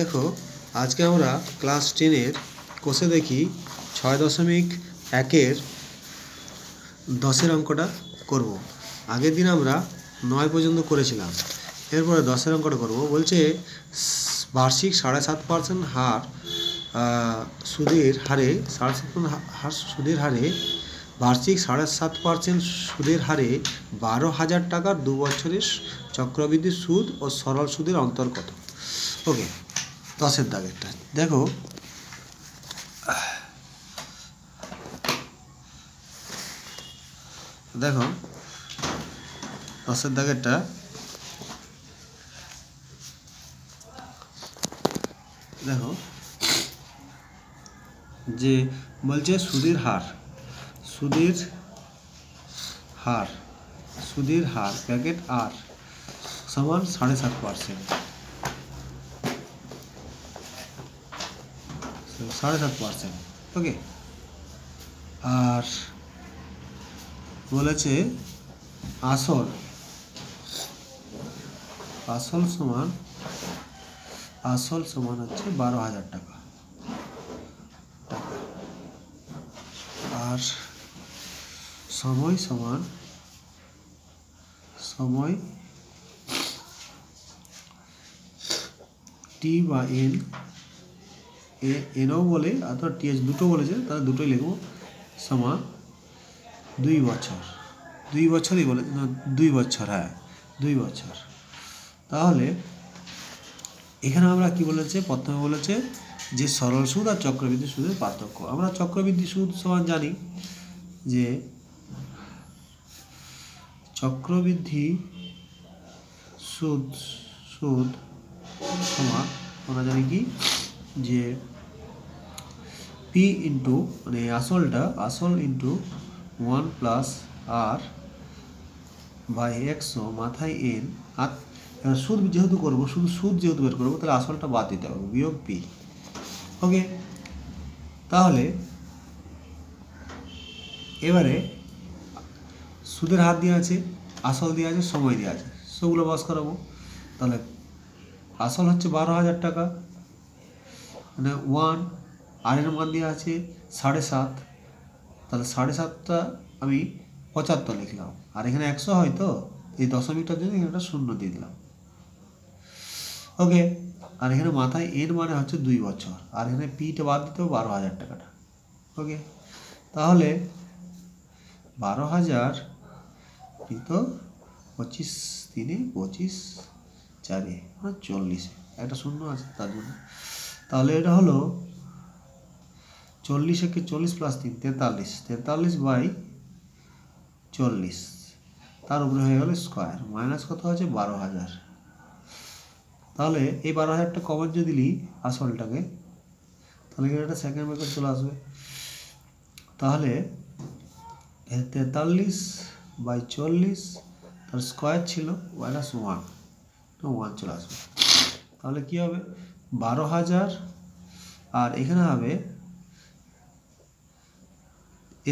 দেখো আজকে আমরা ক্লাস 10 এর কোষে দেখি 6.1 এর 10 এর অঙ্কটা করব। আগের দিন আমরা 9 পর্যন্ত করেছিলাম, এরপরে 10 এর অঙ্কটা করব। বলছে বার্ষিক 7.5% হার সুদের হারে সুদের হারে বার্ষিক 7.5% সুদের হারে 12,000 টাকার 2 বছরের চক্রবৃদ্ধি সুদ ও সরল সুদের অন্তর কত? ওকে, 10-এর দাগেরটা দেখো। দেখো 10-এর দাগেরটা দেখো, যে বলছে সুদের হার প্যাকেট আর সমান 7.5%। 7.5%, ওকে। আর বলেছে আসল সমান হচ্ছে 12,000 টাকা। আর সময় টি বা এনও বলে, অথবা টিএস দুটো বলেছে, তাহলে দুটোই লিখবো। সমান 2 বছর, 2 বছরই বলে না, 2 বছর, হ্যাঁ 2 বছর। তাহলে এখানে আমরা কি বলেছে, প্রথমে বলেছে যে সরল সুদ আর চক্রবৃদ্ধি সুদের পার্থক্য। আমরা চক্রবৃদ্ধি সুদ সমান জানি যে চক্রবৃদ্ধি সুদ সমান, আমরা জানি কি যে পি ইন্টু মানে আসল ইন্টু 1 প্লাস আর বাই একশো মাথায় এন। আর এবার সুদ যেহেতু করবো, সুদ যেহেতু বের করবো, তাহলে আসলটা বাদ দিতে হবে, বিয়োগ পি। ওকে, তাহলে এবারে সুদের হার দেওয়া আছে, আসল দেওয়া আছে, সময় দেওয়া আছে, সবগুলো বাস করাবো। তাহলে আসল হচ্ছে 12,000 টাকা, মানে 1, আর এর মান দেওয়া আছে 7.5, তাহলে 7.5টা আমি 75 লিখলাম। আর এখানে 100 হয়, তো এই দশমিকটার জন্য এখানে একটা শূন্য দিয়ে দিলাম। ওকে, আর এখানে মাথায় এর মানে হচ্ছে 2 বছর, আর এখানে পিটা বাদ দিতে হবে 12,000 টাকাটা। ওকে, তাহলে 12,000 তো 25 3 25 4 40, একটা শূন্য আছে তার জন্য। তাহলে এটা হলো 40 একে 40 প্লাস 3 43 বাই 40, তার উপরে হয়ে গেল স্কোয়ার, মাইনাস কত আছে 12,000। তাহলে এই 12,000টা কমন যদি দিলি আসলটাকে, তাহলে একটা সেকেন্ড ব্র্যাকেট চলে আসবে। তাহলে 43 বাই 40, তার স্কোয়ার ছিল মাইনাস 1 চলে আসবে। তাহলে কি হবে 12,000, আর এখানে হবে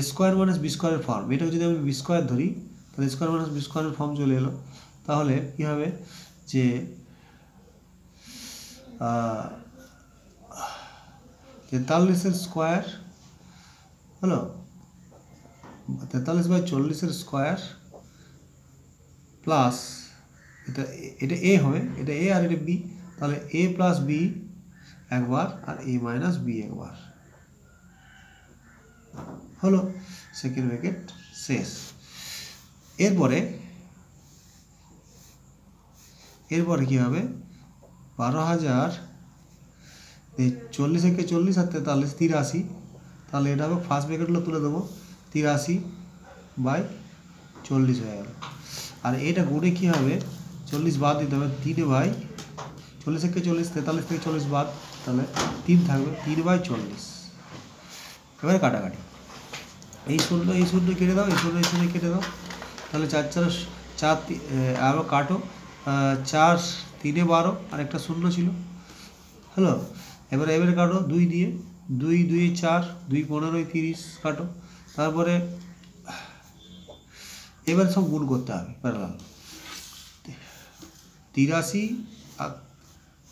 স্কোয়ার মাইনাস বি স্কোয়ারের ফর্ম। এটাকে যদি আমি বি স্কোয়ার ধরি, তাহলে স্কোয়ার মাইনাস বি স্কোয়ারের ফর্ম চলে এলো। তাহলে কি হবে যে 43-এর স্কোয়ার হলো 43 বাই 40-এর স্কোয়ার প্লাস এটা এ হবে, এটা এ আর এটা বি, তাহলে এ প্লাস বি একবার আর এ মাইনাস বি একবার হলো, সেকেন্ড ব্র্যাকেট শেষ। এরপরে কি হবে 12,000, 40 একে 40 আর 43 83, তাহলে এটা হবে ফার্স্ট ব্র্যাকেটগুলো তুলে দেবো, 83 বাই 40 হয়ে গেল। আর এটা গুণে কী হবে, 40 বাদ দিতে হবে, 3 বাই 40 একে 40, 43 থেকে 40 বাদ, তাহলে 3 থাকবে, 3 বাই 40। এবারে কাটাকাটি, এই শূন্য কেটে দাও, এই শূন্য কেটে দাও, তাহলে 4 আরও কাটো, 4 3 12, আর একটা শূন্য ছিল, হ্যালো। এবারে কাটো 2 দিয়ে, 2 2 4, 2 15 30 কাটো। তারপরে এবার সব গুণ করতে হবে প্যারালাল। 83 আর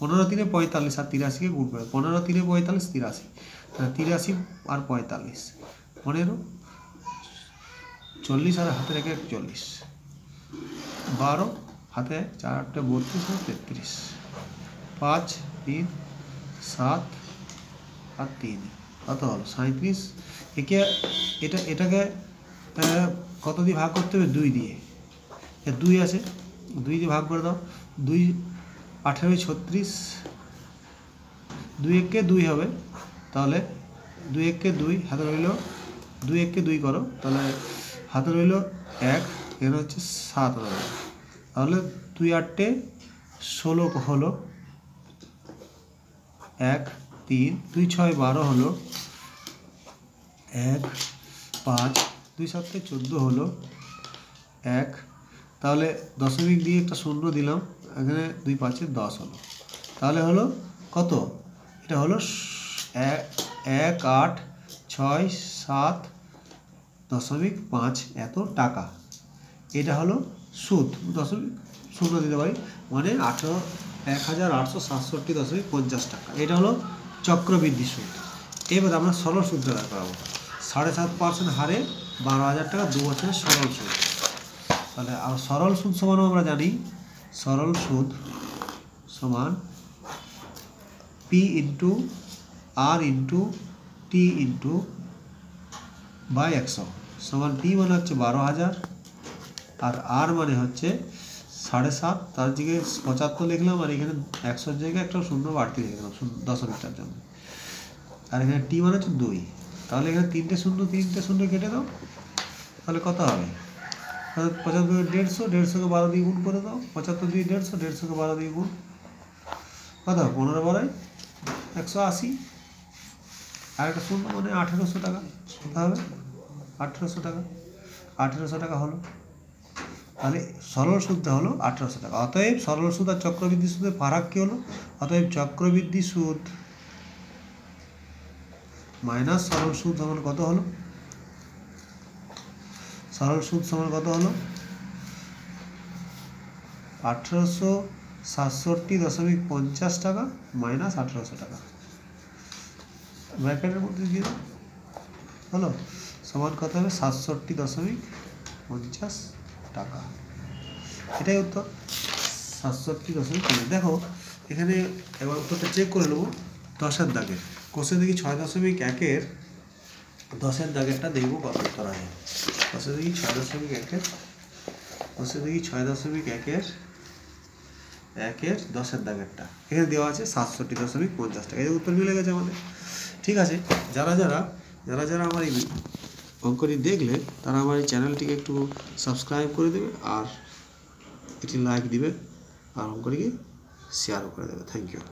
15 3 45 আর 83 গুণ করে 15 3 45 83 তাহলে 83 আর 45 15 40 আর হাতে রেখে 40 12 হাতে 4 8 32 আর 33 5 3 7 আর 3 কত হলো 37 এটাকে কত দিয়ে ভাগ করতে হবে 2 দিয়ে 2 আছে 2 দিয়ে ভাগ করে দাও 2 18 36 2 1 কে 2 হবে তাহলে 2 1 কে 2 হাতে রইল 2 1 কে 2 করো তাহলে হাতে রইল 1 এর হচ্ছে 7 রইল তাহলে 2 8 16 হলো 1 3 2 6 12 হলো 1 5 2 7 14 হলো 1 তাহলে দশমিক দিয়ে একটা শূন্য দিলাম এখানে 2 5 10 হলো তাহলে হলো কত এটা হলো 1 8 6 7.5 এত টাকা এটা হলো সুদ দশমিক শূন্য দিতে পারি মানে 1867.50 টাকা এটা হলো চক্রবৃদ্ধি সুদ এবার আমরা সরল সুদটা বের করব 7.5% হারে 12,000 টাকা 2 বছরের সরল সুদ তাহলে আর সরল সুদ সমান আমরা জানি সরল সুদ সমান P into R into T into by 100 সমান P মানে হচ্ছে 12,000 আর R মানে হচ্ছে 7.5 তার জায়গায় 75 লিখলাম আর এখানে 100 এর জায়গায় একটা শূন্য বাড়তি লিখলাম দশমিকটার জন্য আর এখানে T মানে হচ্ছে 2 তাহলে এখানে 3টে শূন্য কেটে দাও তাহলে কত হবে 75 150 150 কে 12 দিয়ে গুণ করে দাও 75 দিয়ে 150 150 কে 12 দিয়ে গুণ কত 15 12 180 আর একটা শূন্য মানে 1800 টাকা কত হবে 1800 টাকা 1800 টাকা হলো তাহলে সরল সুদটা হলো 1800 টাকা অতএব সরল সুদ আর চক্রবৃদ্ধি সুদের ফারাক কি হলো অতএব চক্রবৃদ্ধি সুদ মাইনাস সরল সুদ সমান কত হলো সরল সুদ সমান কত হলো 1867.50 টাকা মাইনাস 1800 টাকা ব্র্যাকেটের মধ্যে দিয়ে হলো সমান কত হবে 67.50 টাকা এটাই উত্তর 67.50 দেখো এখানে এবার উত্তরটা চেক করে নেবো 10-এর দাগের কোষে দেখি 6.1-এর 10-এর দাগেরটা দেখবো কত উত্তর আছে কোষে দেখি 6.1-এর কোষে দেখি 6.1-এর 10-এর দাগেরটা এখানে দেওয়া আছে 67.50 টাকা এই উত্তর মিলে গেছে আমাদের ঠিক আছে যারা আমার এই অঙ্কটি দেখলে তারা আমার এই চ্যানেলটিকে একটু সাবস্ক্রাইব করে দেবে আর একটি লাইক দিবে আর অঙ্কটিকে শেয়ারও করে দেবে থ্যাংক ইউ